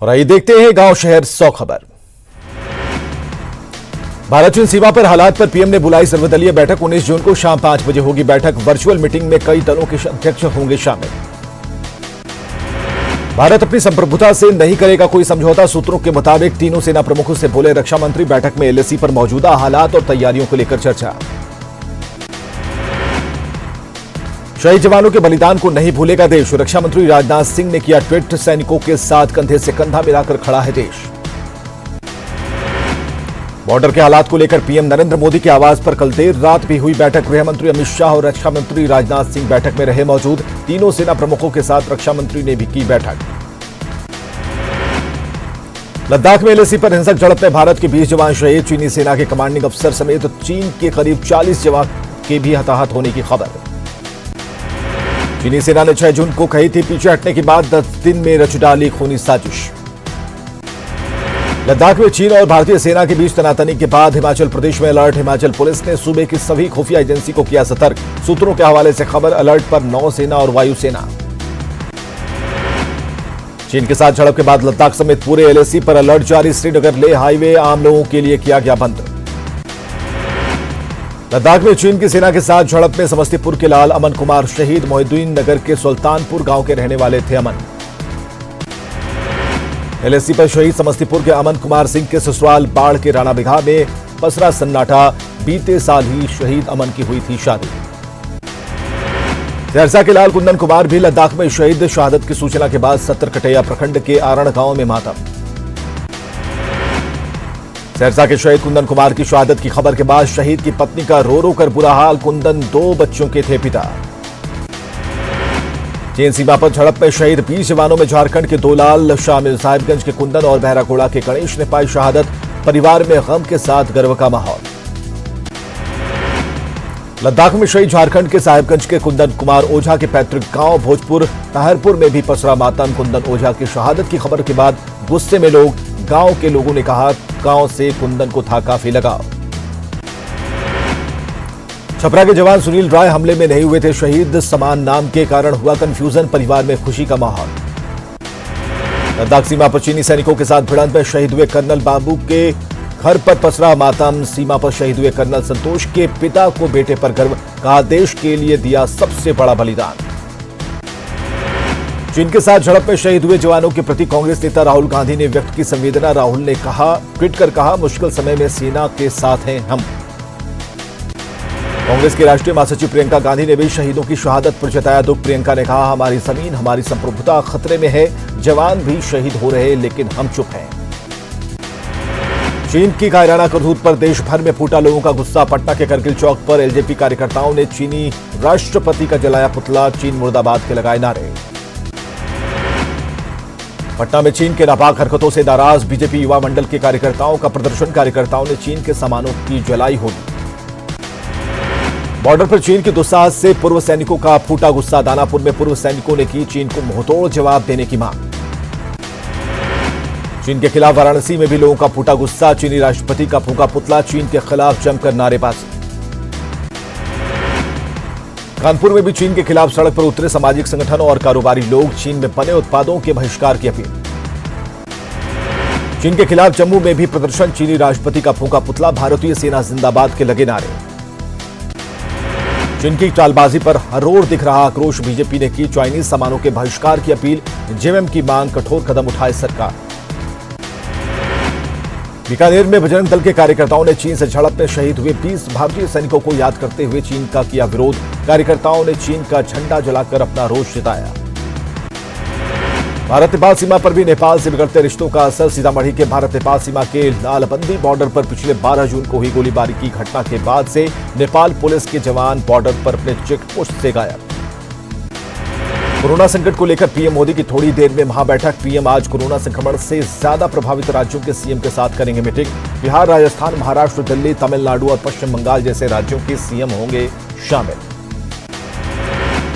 और आइए देखते हैं गांव शहर 100 खबर। भारत चीन सीमा पर हालात पर पीएम ने बुलाई सर्वदलीय बैठक। 19 जून को शाम 5 बजे होगी बैठक। वर्चुअल मीटिंग में कई दलों के अध्यक्ष होंगे शामिल। भारत अपनी संप्रभुता से नहीं करेगा कोई समझौता, सूत्रों के मुताबिक तीनों सेना प्रमुखों से बोले रक्षा मंत्री। बैठक में एलएसी पर मौजूदा हालात और तैयारियों को लेकर चर्चा। शहीद जवानों के बलिदान को नहीं भूलेगा देश। रक्षा मंत्री राजनाथ सिंह ने किया ट्वीट। सैनिकों के साथ कंधे से कंधा मिलाकर खड़ा है देश। बॉर्डर के हालात को लेकर पीएम नरेंद्र मोदी के आवाज पर कल देर रात भी हुई बैठक। गृह मंत्री अमित शाह और रक्षा मंत्री राजनाथ सिंह बैठक में रहे मौजूद। तीनों सेना प्रमुखों के साथ रक्षा मंत्री ने भी की बैठक। लद्दाख में एलएसी पर हिंसक झड़प में भारत के 20 जवान शहीद। चीनी सेना के कमांडिंग अफसर समेत चीन के करीब 40 जवान के भी हताहत होने की खबर। चीनी सेना ने 6 जून को कही थी पीछे हटने के बाद 10 दिन में रच डाली खूनी साजिश। लद्दाख में चीन और भारतीय सेना के बीच तनातनी के बाद हिमाचल प्रदेश में अलर्ट। हिमाचल पुलिस ने सूबे की सभी खुफिया एजेंसी को किया सतर्क। सूत्रों के हवाले से खबर। अलर्ट पर नौसेना और वायुसेना। चीन के साथ झड़प के बाद लद्दाख समेत पूरे एलएसी पर अलर्ट जारी। श्रीनगर लेह हाईवे आम लोगों के लिए किया गया बंद। लद्दाख में चीन की सेना के साथ झड़प में समस्तीपुर के लाल अमन कुमार शहीद। मोहिउद्दीन नगर के सुल्तानपुर गांव के रहने वाले थे अमन। एलएसी पर शहीद समस्तीपुर के अमन कुमार सिंह के ससुराल बाढ़ के राणा बिघा में पसरा सन्नाटा। बीते साल ही शहीद अमन की हुई थी शादी। सहरसा के लाल कुंदन कुमार भी लद्दाख में शहीद। शहादत की सूचना के बाद सत्तरकटैया प्रखंड के आरण गांव में मातम। सहरसा के शहीद कुंदन कुमार की शहादत की खबर के बाद शहीद की पत्नी का रो रो कर बुरा हाल। कुंदन 2 बच्चों के थे पिता। चीन सीमा पर झड़प में शहीद 20 जवानों में झारखंड के 2 लाल शामिल। साहिबगंज के कुंदन और बहराकोड़ा के गणेश ने पाई शहादत। परिवार में गम के साथ गर्व का माहौल। लद्दाख में शहीद झारखंड के साहिबगंज के कुंदन कुमार ओझा के पैतृक गांव भोजपुर ताहिरपुर में भी पसरा मातम। कुंदन ओझा की शहादत की खबर के बाद गुस्से में लोग। गांव के लोगों ने कहा गांव से कुंदन को था काफी लगाव। छपरा के जवान सुनील राय हमले में नहीं हुए थे शहीद। समान नाम के कारण हुआ कंफ्यूजन। परिवार में खुशी का माहौल। लद्दाख सीमा पर चीनी सैनिकों के साथ भिड़ंत में शहीद हुए कर्नल बाबू के घर पर पसरा मातम। सीमा पर शहीद हुए कर्नल संतोष के पिता को बेटे पर गर्व। कहा देश के लिए दिया सबसे बड़ा बलिदान। चीन के साथ झड़प में शहीद हुए जवानों के प्रति कांग्रेस नेता राहुल गांधी ने व्यक्त की संवेदना। राहुल ने ट्वीट कर कहा मुश्किल समय में सेना के साथ हैं हम। कांग्रेस की राष्ट्रीय महासचिव प्रियंका गांधी ने भी शहीदों की शहादत पर जताया दुख। प्रियंका ने कहा हमारी जमीन हमारी संप्रभुता खतरे में है। जवान भी शहीद हो रहे लेकिन हम चुप हैं। चीन की कायराना करतूत पर देश भर में फूटा लोगों का गुस्सा। पटना के करगिल चौक पर एलजेपी कार्यकर्ताओं ने चीनी राष्ट्रपति का जलाया पुतला। चीन मुर्दाबाद के लगाए नारे। पटना में चीन के नापाक हरकतों से नाराज बीजेपी युवा मंडल के कार्यकर्ताओं का प्रदर्शन। कार्यकर्ताओं ने चीन के सामानों की जलाई होली। बॉर्डर पर चीन के दुस्साहस से पूर्व सैनिकों का फूटा गुस्सा। दानापुर में पूर्व सैनिकों ने की चीन को मुंहतोड़ जवाब देने की मांग। चीन के खिलाफ वाराणसी में भी लोगों का फूटा गुस्सा। चीनी राष्ट्रपति का फूका पुतला। चीन के खिलाफ जमकर नारेबाजी। कानपुर में भी चीन के खिलाफ सड़क पर उतरे सामाजिक संगठन और कारोबारी लोग। चीन में बने उत्पादों के बहिष्कार की अपील। चीन के खिलाफ जम्मू में भी प्रदर्शन। चीनी राष्ट्रपति का फूका पुतला। भारतीय सेना जिंदाबाद के लगे नारे। चीन की चालबाजी पर हर ओर दिख रहा आक्रोश। बीजेपी ने की चाइनीज सामानों के बहिष्कार की अपील। जेएमएम की मांग कठोर कदम उठाए सरकार। बीकानेर में बजरंग दल के कार्यकर्ताओं ने चीन से झड़प में शहीद हुए 20 भारतीय सैनिकों को याद करते हुए चीन का किया विरोध। कार्यकर्ताओं ने चीन का झंडा जलाकर अपना रोष जताया। भारत नेपाल सीमा पर भी नेपाल से बिगड़ते रिश्तों का असर। सीतामढ़ी के भारत नेपाल सीमा के लालबंदी बॉर्डर पर पिछले 12 जून को हुई गोलीबारी की घटना के बाद से नेपाल पुलिस के जवान बॉर्डर पर अपने चेकपोस्ट से गायब। कोरोना संकट को लेकर पीएम मोदी की थोड़ी देर में महाबैठक। पीएम आज कोरोना संक्रमण से ज्यादा प्रभावित राज्यों के सीएम के साथ करेंगे मीटिंग। बिहार, राजस्थान, महाराष्ट्र, दिल्ली, तमिलनाडु और पश्चिम बंगाल जैसे राज्यों के सीएम होंगे शामिल।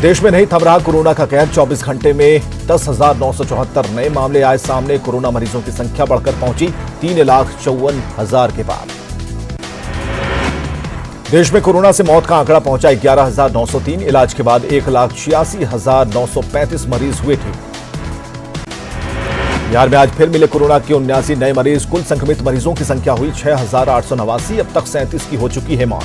देश में नहीं थम रहा कोरोना का कहर। 24 घंटे में 10,974 नए मामले आए सामने। कोरोना मरीजों की संख्या बढ़कर पहुंची 3,54,000 के पार। देश में कोरोना से मौत का आंकड़ा पहुंचा 11,903। इलाज के बाद 1,86,935 मरीज हुए थे। बिहार में आज फिर मिले कोरोना के 79 नए मरीज। कुल संक्रमित मरीजों की संख्या हुई 6,889। अब तक 37 की हो चुकी है मौत।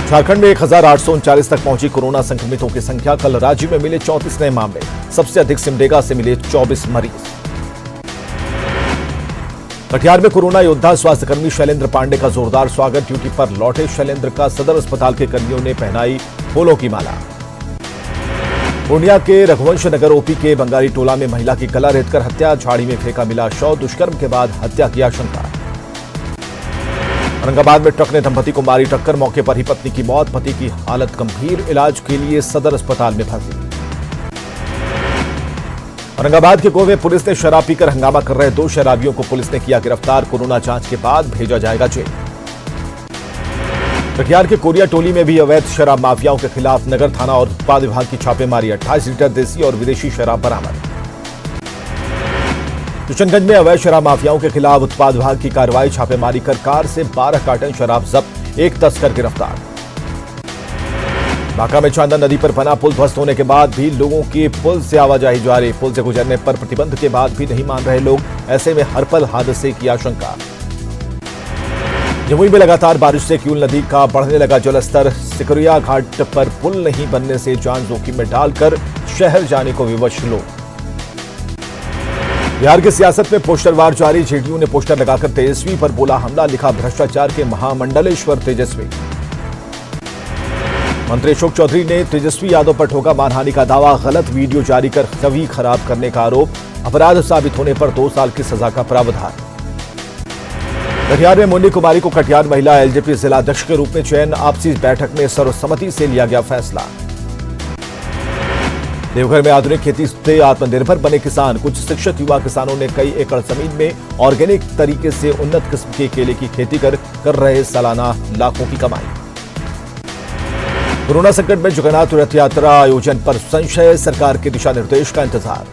झारखंड में 1,839 तक पहुंची कोरोना संक्रमितों की संख्या। कल राज्य में मिले 34 नए मामले। सबसे अधिक सिमडेगा से मिले 24 मरीज। कटिहार में कोरोना योद्धा स्वास्थ्यकर्मी शैलेंद्र पांडे का जोरदार स्वागत। ड्यूटी पर लौटे शैलेंद्र का सदर अस्पताल के कर्मियों ने पहनाई फूलों की माला। पूर्णिया के रघुवंश नगर ओपी के बंगाली टोला में महिला की गला रेतकर हत्या। झाड़ी में फेंका मिला शव। दुष्कर्म के बाद हत्या की आशंका। औरंगाबाद में ट्रक ने दंपति को मारी टक्कर। मौके पर ही पत्नी की मौत। पति की हालत गंभीर, इलाज के लिए सदर अस्पताल में भर्ती। औरंगाबाद के गोवे पुलिस ने शराब पीकर हंगामा कर रहे 2 शराबियों को पुलिस ने किया गिरफ्तार। कोरोना जांच के बाद भेजा जाएगा जेल। कटिहार के कोरिया टोली में भी अवैध शराब माफियाओं के खिलाफ नगर थाना और उत्पाद विभाग की छापेमारी। 28 लीटर देसी और विदेशी शराब बरामद। किशनगंज में अवैध शराब माफियाओं के खिलाफ उत्पाद विभाग की कार्रवाई। छापेमारी कर कार से 12 कार्टन शराब जब्त। 1 तस्कर गिरफ्तार। बांका में चांदन नदी पर बना पुल ध्वस्त होने के बाद भी लोगों की पुल से आवाजाही जारी। पुल से गुजरने पर प्रतिबंध के बाद भी नहीं मान रहे लोग। ऐसे में हर पल हादसे की आशंका। जमुई में लगातार बारिश से किऊल नदी का बढ़ने लगा जलस्तर। सिकरिया घाट पर पुल नहीं बनने से जान जोखिम में डालकर शहर जाने को विवश लोग। बिहार की सियासत में पोस्टरवार जारी। जेडीयू ने पोस्टर लगाकर तेजस्वी पर बोला हमला। लिखा भ्रष्टाचार के महामंडलेश्वर तेजस्वी। मंत्री अशोक चौधरी ने तेजस्वी यादव पर ठोका मानहानि का दावा। गलत वीडियो जारी कर छवि खराब करने का आरोप। अपराध साबित होने पर 2 साल की सजा का प्रावधान। कटिहार में मुन्नी कुमारी को कटिहार महिला एलजेपी जिलाध्यक्ष के रूप में चयन। आपसी बैठक में सर्वसम्मति से लिया गया फैसला। देवघर में आधुनिक खेती से आत्मनिर्भर बने किसान। कुछ शिक्षित युवा किसानों ने कई एकड़ जमीन में ऑर्गेनिक तरीके से उन्नत किस्म के केले की खेती कर रहे सालाना लाखों की कमाई। कोरोना संकट में जगन्नाथ रथ यात्रा आयोजन पर संशय। सरकार के दिशा निर्देश का इंतजार।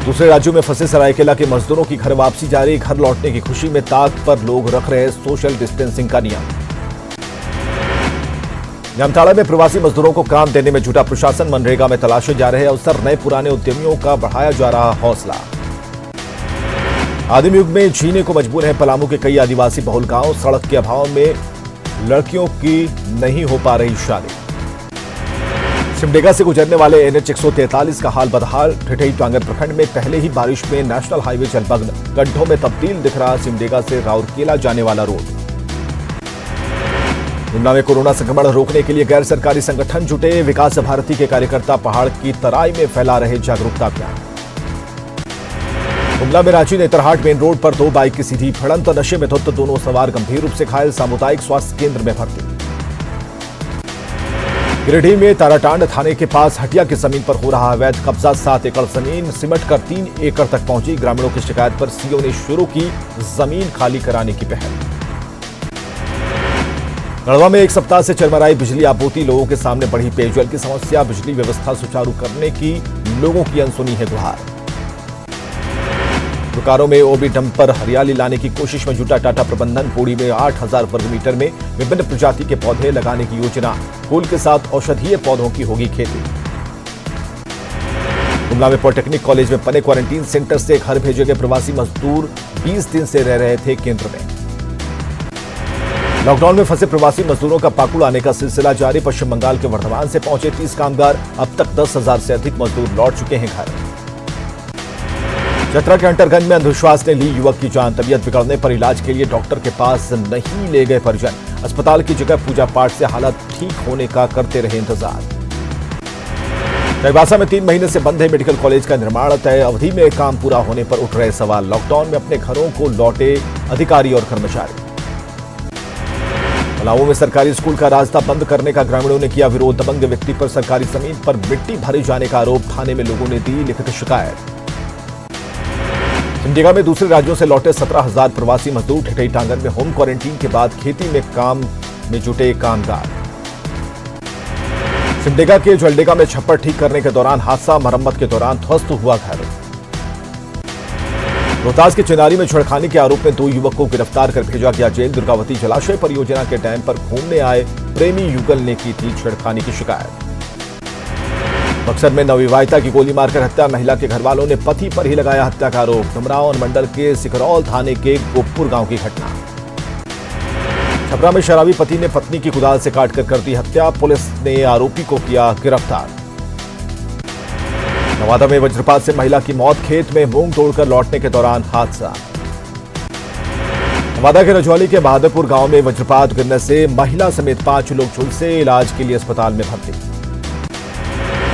दूसरे राज्यों में फंसे सरायकेला के मजदूरों की घर वापसी जारी। घर लौटने की खुशी में ताक पर लोग रख रहे सोशल डिस्टेंसिंग का नियम। जामताड़ा में प्रवासी मजदूरों को काम देने में जुटा प्रशासन। मनरेगा में तलाशे जा रहे अवसर। नए पुराने उद्यमियों का बढ़ाया जा रहा हौसला। आदिम युग में जीने को मजबूर है पलामू के कई आदिवासी बहुल गांव। सड़क के अभाव में लड़कियों की नहीं हो पा रही शादी। सिमडेगा से गुजरने वाले NH 143 का हाल बदहाल। ठिठई टांगर प्रखंड में पहले ही बारिश में नेशनल हाईवे जलमग्न। गड्ढों में तब्दील दिख रहा सिमडेगा से राउरकेला जाने वाला रोड। गुमला में कोरोना संक्रमण रोकने के लिए गैर सरकारी संगठन जुटे। विकास भारती के कार्यकर्ता पहाड़ की तराई में फैला रहे जागरूकता अभियान। गुमला में रांची नेतरहाट मेन रोड पर 2 बाइक की सीधी भिड़ंत। नशे में धुत दोनों सवार गंभीर रूप से घायल। सामुदायिक स्वास्थ्य केंद्र में भर्ती। गिरिडीह में ताराटांड थाने के पास हटिया की जमीन पर हो रहा अवैध कब्जा। 7 एकड़ जमीन सिमट कर 3 एकड़ तक पहुंची। ग्रामीणों की शिकायत पर सीओ ने शुरू की जमीन खाली कराने की पहल। गढ़वा में 1 सप्ताह से चरमराई बिजली आपूर्ति। लोगों के सामने बढ़ी पेयजल की समस्या। बिजली व्यवस्था सुचारू करने की लोगों की अनसुनी है गुहार। बोकारो में ओबी डंप पर हरियाली लाने की कोशिश में जुटा टाटा प्रबंधन। पूड़ी में 8,000 वर्ग मीटर में विभिन्न प्रजाति के पौधे लगाने की योजना। फूल के साथ औषधीय पौधों की होगी खेती। गुमला में पॉलिटेक्निक कॉलेज में बने क्वारंटीन सेंटर से घर भेजे गए प्रवासी मजदूर 20 दिन से रह रहे थे केंद्र में। लॉकडाउन में फंसे प्रवासी मजदूरों का पाकुड़ आने का सिलसिला जारी। पश्चिम बंगाल के वर्धमान से पहुंचे 30 कामगार। अब तक 10,000 से अधिक मजदूर लौट चुके हैं घर। चतरा के अंटरगंज में अंधविश्वास ने ली युवक की जान। तबीयत बिगड़ने पर इलाज के लिए डॉक्टर के पास नहीं ले गए परिजन। अस्पताल की जगह पूजा पाठ से हालत ठीक होने का करते रहे इंतजार। चाईबासा में 3 महीने से बंद है मेडिकल कॉलेज का निर्माण। तय अवधि में काम पूरा होने पर उठ रहे सवाल। लॉकडाउन में अपने घरों को लौटे अधिकारी और कर्मचारी। पलामू में सरकारी स्कूल का रास्ता बंद करने का ग्रामीणों ने किया विरोध। दबंग व्यक्ति पर सरकारी जमीन पर मिट्टी भरे जाने का आरोप। थाने में लोगों ने दी लिखित शिकायत। सिमडेगा में दूसरे राज्यों से लौटे 17,000 प्रवासी मजदूर। ठिठई टांगन में होम क्वारंटीन के बाद खेती में काम में जुटे कामगार। सिमडेगा के जलडेगा में छप्पर ठीक करने के दौरान हादसा। मरम्मत के दौरान ध्वस्त हुआ घर। रोहतास के चिनारी में छेड़खानी के आरोप में 2 युवक को गिरफ्तार कर भेजा गया जेल। दुर्गावती जलाशय परियोजना के डैम पर घूमने आए प्रेमी युगल ने की थी छेड़खानी की शिकायत। बक्सर में नवविवाहिता की गोली मारकर हत्या, महिला के घर वालों ने पति पर ही लगाया हत्या का आरोप। डुमरांव मंडल के सिकरौल थाने के गोपुर गांव की घटना। छपरा में शराबी पति ने पत्नी की कुदाल से काटकर कर दी हत्या, पुलिस ने आरोपी को किया गिरफ्तार। नवादा में वज्रपात से महिला की मौत, खेत में मूंग तोड़कर लौटने के दौरान हादसा। नवादा के रजौली के बहादुरपुर गांव में वज्रपात गिरने से महिला समेत 5 लोग झुलसे, इलाज के लिए अस्पताल में भर्ती।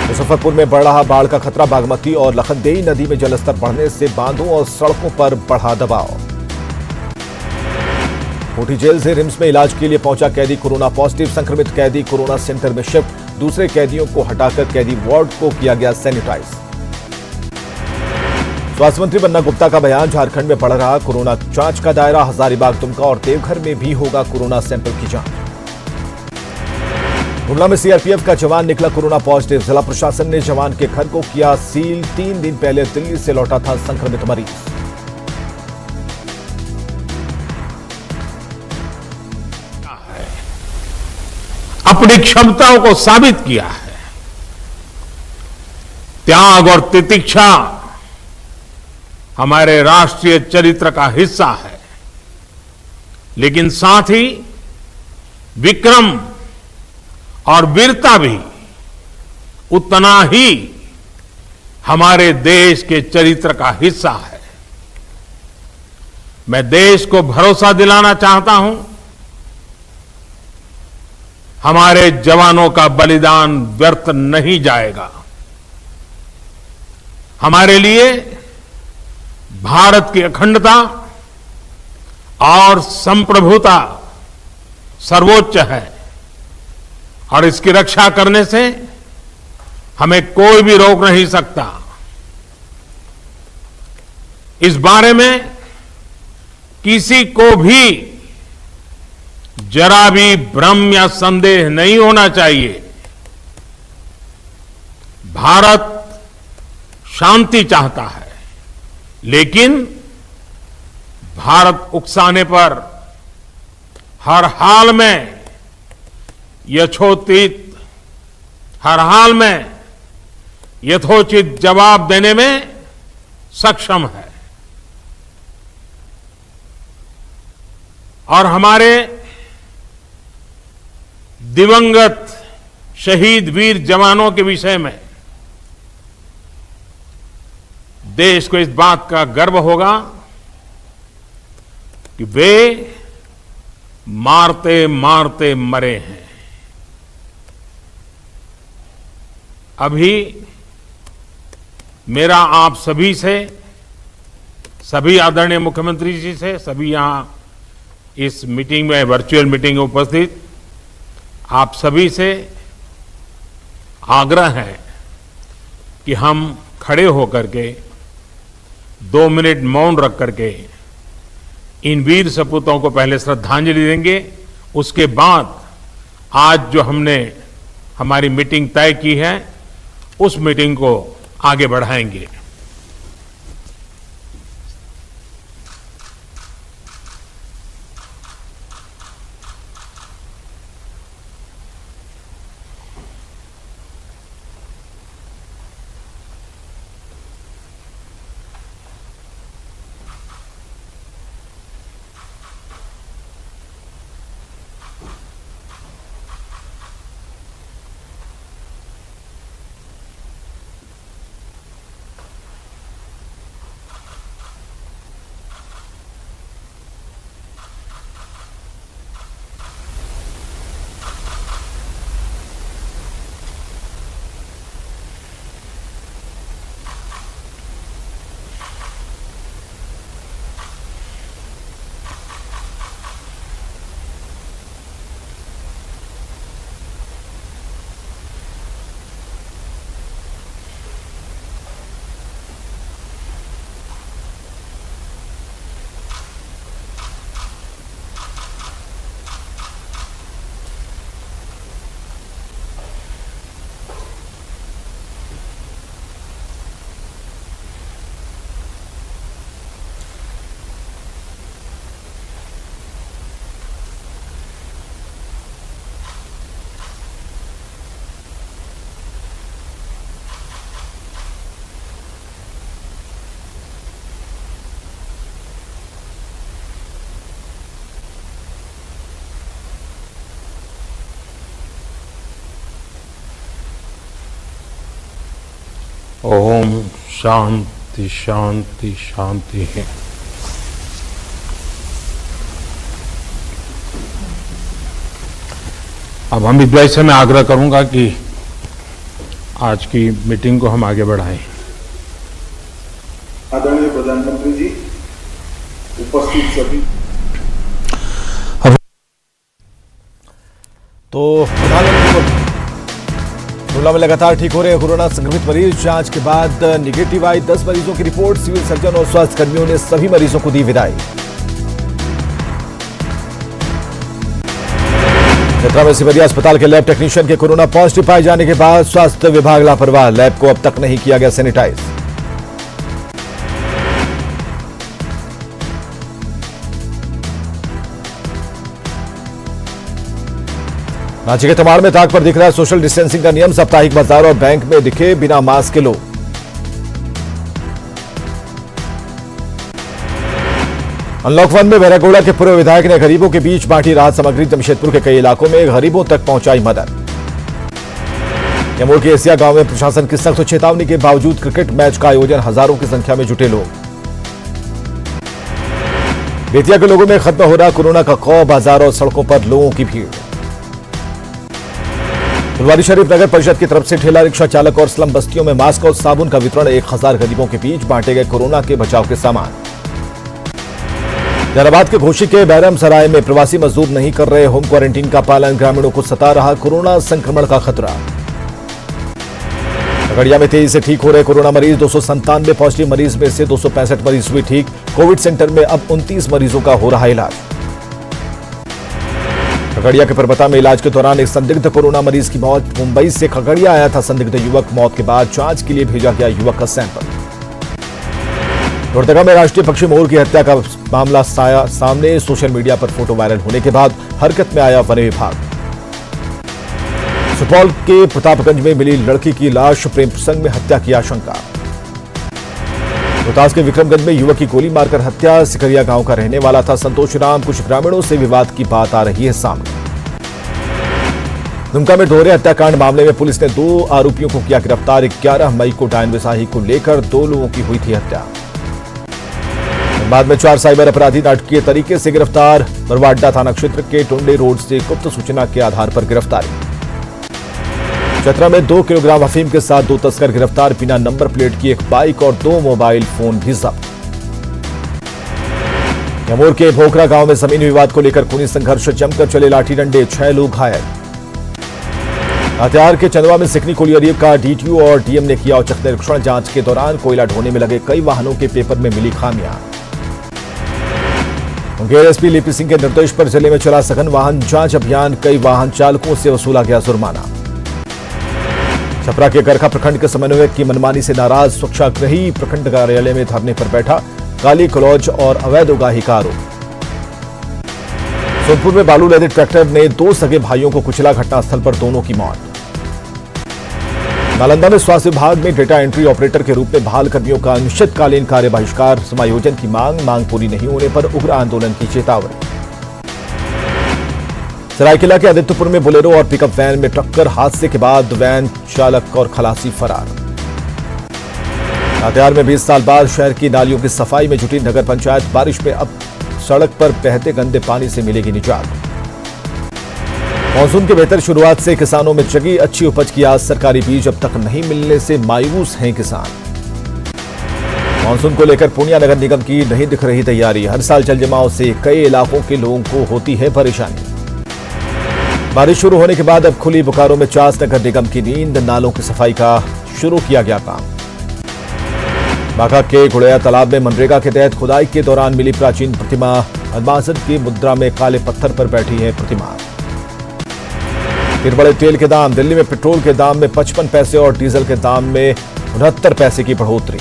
मुजफ्फरपुर में बढ़ रहा बाढ़ का खतरा, बागमती और लखनदेई नदी में जलस्तर बढ़ने से बांधों और सड़कों पर बढ़ा दबाव। कोठी जेल से रिम्स में इलाज के लिए पहुंचा कैदी कोरोना पॉजिटिव, संक्रमित कैदी कोरोना सेंटर में शिफ्ट, दूसरे कैदियों को हटाकर कैदी वार्ड को किया गया सैनिटाइज। स्वास्थ्य मंत्री बन्ना गुप्ता का बयान, झारखंड में बढ़ रहा कोरोना जांच का दायरा, हजारीबाग, दुमका और देवघर में भी होगा कोरोना सैंपल की जांच। गुमला में सीआरपीएफ का जवान निकला कोरोना पॉजिटिव, जिला प्रशासन ने जवान के घर को किया सील, 3 दिन पहले दिल्ली से लौटा था संक्रमित मरीज। अपनी क्षमताओं को साबित किया है। त्याग और तितिक्षा हमारे राष्ट्रीय चरित्र का हिस्सा है, लेकिन साथ ही विक्रम और वीरता भी उतना ही हमारे देश के चरित्र का हिस्सा है। मैं देश को भरोसा दिलाना चाहता हूं, हमारे जवानों का बलिदान व्यर्थ नहीं जाएगा। हमारे लिए भारत की अखंडता और संप्रभुता सर्वोच्च है और इसकी रक्षा करने से हमें कोई भी रोक नहीं सकता। इस बारे में किसी को भी जरा भी भ्रम या संदेह नहीं होना चाहिए। भारत शांति चाहता है, लेकिन भारत उकसाने पर हर हाल में हर हाल में यथोचित जवाब देने में सक्षम है। और हमारे दिवंगत शहीद वीर जवानों के विषय में देश को इस बात का गर्व होगा कि वे मारते मारते मरे हैं। अभी मेरा आप सभी से, सभी आदरणीय मुख्यमंत्री जी से, सभी यहां इस मीटिंग में, वर्चुअल मीटिंग में उपस्थित आप सभी से आग्रह है कि हम खड़े होकर के 2 मिनट मौन रख करके इन वीर सपूतों को पहले श्रद्धांजलि देंगे। उसके बाद आज जो हमने हमारी मीटिंग तय की है, उस मीटिंग को आगे बढ़ाएंगे। ओम शांति शांति शांति है। अब अमित भाई से मैं आग्रह करूंगा कि आज की मीटिंग को हम आगे बढ़ाएं। आदरणीय प्रधानमंत्री जी, उपस्थित सभी। तो प्रधानमंत्री खुलना में लगातार ठीक हो रहे हैं कोरोना संक्रमित मरीज। जांच के बाद निगेटिव आई 10 मरीजों की रिपोर्ट। सिविल सर्जन और स्वास्थ्य कर्मियों ने सभी मरीजों को दी विदाई। चतरा में सिमरिया अस्पताल के लैब टेक्नीशियन के कोरोना पॉजिटिव पाए जाने के बाद स्वास्थ्य विभाग लापरवाह। लैब को अब तक नहीं किया गया सैनिटाइज। रांची के तमाड़ में ताक पर दिख रहा है सोशल डिस्टेंसिंग का नियम। साप्ताहिक बाजार और बैंक में दिखे बिना मास्क के लोग। अनलॉक 1 में बैरागोड़ा के पूर्व विधायक ने गरीबों के बीच बांटी राहत सामग्री। जमशेदपुर के कई इलाकों में गरीबों तक पहुंचाई मदद। कैमूर के एसिया गांव में प्रशासन की सख्त चेतावनी के बावजूद क्रिकेट मैच का आयोजन। हजारों की संख्या में जुटे लोग। बेतिया के लोगों में खत्म हो रहा कोरोना का खौफ। बाजार और सड़कों पर लोगों की भीड़। फुलवारी शरीफ नगर परिषद की तरफ से ठेला रिक्शा चालक और स्लम बस्तियों में मास्क और साबुन का वितरण। 1000 गरीबों के बीच बांटे गए कोरोना के बचाव के सामान। जलालाबाद के घोशी के बैरम सराय में प्रवासी मजदूर नहीं कर रहे होम क्वारंटीन का पालन। ग्रामीणों को सता रहा कोरोना संक्रमण का खतरा। खगड़िया में तेजी से ठीक हो रहे कोरोना मरीज। 297 पॉजिटिव मरीज में से 265 मरीज हुए ठीक। कोविड सेंटर में अब 29 मरीजों का हो रहा इलाज। खगड़िया के परबता में इलाज के दौरान एक संदिग्ध कोरोना मरीज की मौत। मुंबई से खगड़िया आया था संदिग्ध युवक। मौत के बाद जांच के लिए भेजा गया युवक का सैंपल। लोहरदगा में राष्ट्रीय पक्षी मोर की हत्या का मामला सामने। सोशल मीडिया पर फोटो वायरल होने के बाद हरकत में आया वन विभाग। सुपौल के प्रतापगंज में मिली लड़की की लाश। प्रेम प्रसंग में हत्या की आशंका। रोहतास के विक्रमगंज में युवक की गोली मारकर हत्या। सिकरिया गांव का रहने वाला था संतोष राम। कुछ ग्रामीणों से विवाद की बात आ रही है सामने। दुमका में दोहरे हत्याकांड मामले में पुलिस ने 2 आरोपियों को किया गिरफ्तार। 11 मई को डायन विसाही को लेकर 2 लोगों की हुई थी हत्या। बाद में 4 साइबर अपराधी नाटकीय तरीके से गिरफ्तार। बरवाडा थाना क्षेत्र के टोंडे रोड से गुप्त सूचना के आधार पर गिरफ्तारी। चतरा में 2 किलोग्राम अफीम के साथ 2 तस्कर गिरफ्तार। बिना नंबर प्लेट की एक बाइक और 2 मोबाइल फोन भी जब्त। कैमूर के भोकरा गांव में जमीन विवाद को लेकर खूनी संघर्ष। जमकर चले लाठी डंडे। 6 लोग घायल। हथियार के चंदवा में सिकनी कोलियरी का डीटीओ और डीएम ने किया औचक निरीक्षण। जांच के दौरान कोयला ढोने में लगे कई वाहनों के पेपर में मिली खामियां। मुंगेर एसपी लिपि सिंह के निर्देश पर जिले में चला सघन वाहन जांच अभियान। कई वाहन चालकों से वसूला गया जुर्माना। छपरा के गरखा प्रखंड के समन्वयक की मनमानी से नाराज स्वच्छाग्रही प्रखंड कार्यालय में धरने पर बैठा। काली कलौज और अवैध उगाही का आरोप। सोनपुर में बालू लदे ट्रैक्टर ने 2 सगे भाइयों को कुचला। घटनास्थल पर दोनों की मौत। नालंदा में स्वास्थ्य विभाग में डेटा एंट्री ऑपरेटर के रूप में बहाल कर्मियों का अनिश्चितकालीन कार्य बहिष्कार। समायोजन की मांग पूरी नहीं होने पर उग्र आंदोलन की चेतावनी। सरायकेला के आदित्यपुर में बोलेरो और पिकअप वैन में टक्कर। हादसे के बाद वैन चालक और खलासी फरार। लातेहार में 20 साल बाद शहर की नालियों की सफाई में जुटी नगर पंचायत। बारिश में अब सड़क पर बहते गंदे पानी से मिलेगी निजात। मॉनसून की बेहतर शुरुआत से किसानों में जगी अच्छी उपज की आस। सरकारी बीज अब तक नहीं मिलने से मायूस हैं किसान। मॉनसून को लेकर पूर्णिया नगर निगम की नहीं दिख रही तैयारी। हर साल जल जमाव से कई इलाकों के लोगों को होती है परेशानी। बारिश शुरू होने के बाद अब खुली बोकारो में चास नगर निगम की नींद। नालों की सफाई का शुरू किया गया काम। बाघा के गुड़ैया तालाब में मनरेगा के तहत खुदाई के दौरान मिली प्राचीन प्रतिमा। अल्मासद की मुद्रा में काले पत्थर पर बैठी है प्रतिमा। फिर बड़े तेल के दाम। दिल्ली में पेट्रोल के दाम में 55 पैसे और डीजल के दाम में 69 पैसे की बढ़ोतरी।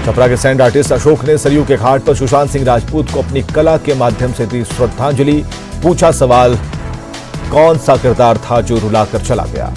छपरा के सैंड आर्टिस्ट अशोक ने सरयू के घाट पर सुशांत सिंह राजपूत को अपनी कला के माध्यम से दी श्रद्धांजलि। पूछा सवाल, कौन सा किरदार था जो रुलाकर चला गया।